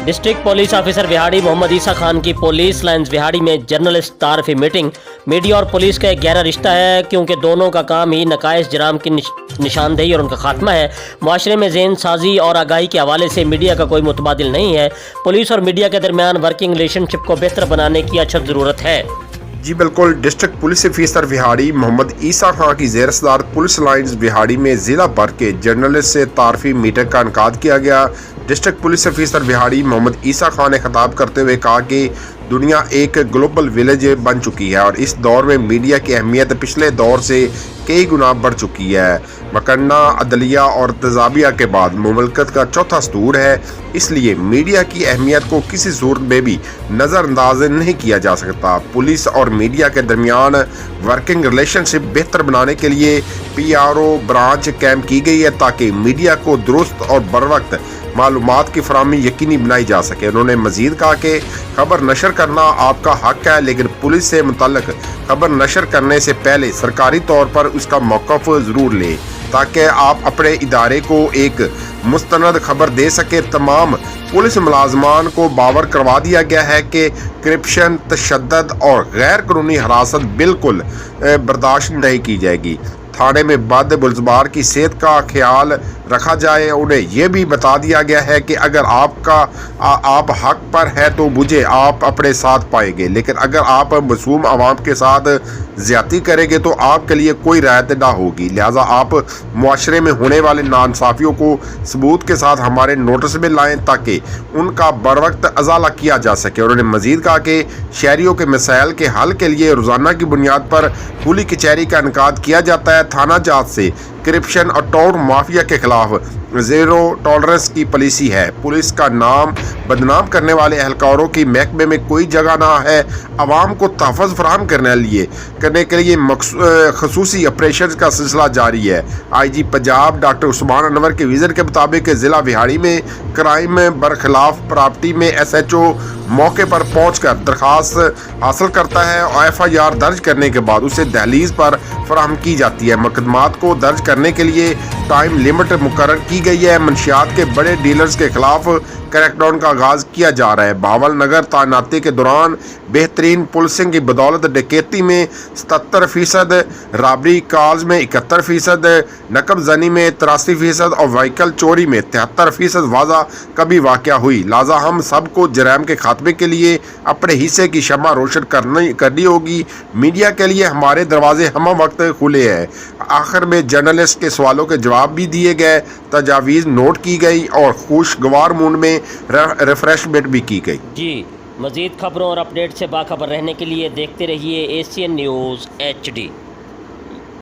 District police officer Vehari Mohammad Isa Khan की police lines Vehari में journalist तारफी मीटिंग। मीडिया और पुलिस का एक गहरा रिश्ता है, क्योंकि दोनों का काम ही नकाइस जराम की निशानदेही और उनका खात्मा है। माशरे में ज़हन साजी और आगाही के हवाले से मीडिया का कोई मुतबादिल नहीं है। पुलिस और मीडिया के दरमियान वर्किंग रिलेशनशिप को बेहतर बनाने की अछत ज़रूरत है। जी बिल्कुल। District police officer Vehari Mohammad Isa Khan की ज़ेर सदारत पुलिस लाइन्स विहाड़ी में ज़िला भर के जर्नलिस्ट से तारफी मीटिंग का इनकाद किया गया। District police officer Vehari Mohammad Isa Khan ने खिताब करते हुए कहा कि दुनिया एक ग्लोबल विलेज बन चुकी है और इस दौर में मीडिया की अहमियत पिछले दौर से कई गुना बढ़ चुकी है। मकन्ना, अदलिया और तजाबिया के बाद मुमलकत का चौथा स्तूर है, इसलिए मीडिया की अहमियत को किसी सूरत में भी नज़रअंदाज नहीं किया जा सकता। पुलिस और मीडिया के दरमियान वर्किंग रिलेशनशिप बेहतर बनाने के लिए PRO ब्रांच कैंप की गई है, ताकि मीडिया को दुरुस्त और बरवक्त मालूमात की फराहमी यकीनी बनाई जा सके। उन्होंने मजीद कहा कि खबर नशर करना आपका हक है, लेकिन पुलिस से मुतल्लिक खबर नशर करने से पहले सरकारी तौर पर उसका मौक़िफ़ ज़रूर लें, ताकि आप अपने इदारे को एक मुस्तनद खबर दे सके। तमाम पुलिस मुलाजमान को बावर करवा दिया गया है कि करप्शन, तशद्दुद और गैर कानूनी हरासत बिल्कुल बर्दाश्त नहीं की जाएगी। थाने में बद बुलजबार की सेहत का ख्याल रखा जाए। उन्हें यह भी बता दिया गया है कि अगर आप हक पर है तो मुझे आप अपने साथ पाएंगे, लेकिन अगर आप मासूम आवाम के साथ ज़्यादती करेंगे तो आपके लिए कोई राहत ना होगी। लिहाजा आप मुआशरे में होने वाले नाइंसाफ़ियों को सबूत के साथ हमारे नोटिस में लाएं, ताकि उनका बरवक्त अजाला किया जा सके। उन्होंने मजीद कहा कि शहरियों के मसाइल के हल के लिए रोज़ाना की बुनियाद पर खुली कचहरी का इनकाद किया जाता है। थाना जात से करप्शन और टोल माफिया के खिलाफ ज़ीरो टॉलरेंस की पॉलिसी है। पुलिस का नाम बदनाम करने वाले एहलकारों की महकमे में कोई जगह ना है। आवाम को तहफ़्फ़ुज़ फराहम करने के लिए खसूसी ऑपरेशन का सिलसिला जारी है। IG पंजाब डॉक्टर उस्मान अनवर के विज़न के मुताबिक ज़िला विहाड़ी में क्राइम बरखिलाफ प्रॉपर्टी में SHO मौके पर पहुंचकर दरख्वास्त हासिल करता है और FIR दर्ज करने के बाद उसे दहलीज पर फराहम की जाती है। मुकदमात को दर्ज करने के लिए टाइम लिमिट मुकर्रर की गई है। मंशियात के बड़े डीलर्स के खिलाफ क्रैकडाउन का आगाज़ किया जा रहा है। बहावल नगर तैनाती के दौरान बेहतरीन पुलिसिंग की बदौलत डकैती में 77%, रॉबरी कॉल्स में 71%, नकब जनी में 83% और व्हीकल चोरी में 73% वाजा कभी वाक़या हुई। लिहाजा हम सबको जराइम के खात्मे के लिए अपने हिस्से की शम्मा रोशन करनी होगी। मीडिया के लिए हमारे दरवाजे हम वक्त खुले हैं। आखिर में जर्नलिस्ट के सवालों के जवाब भी दिए गए, तजावीज़ नोट की गई और खुशगवार मूड में रिफ्रेशमेंट भी की गई। जी, मज़ीद खबरों और अपडेट से बाखबर रहने के लिए देखते रहिए ACN न्यूज़ HD।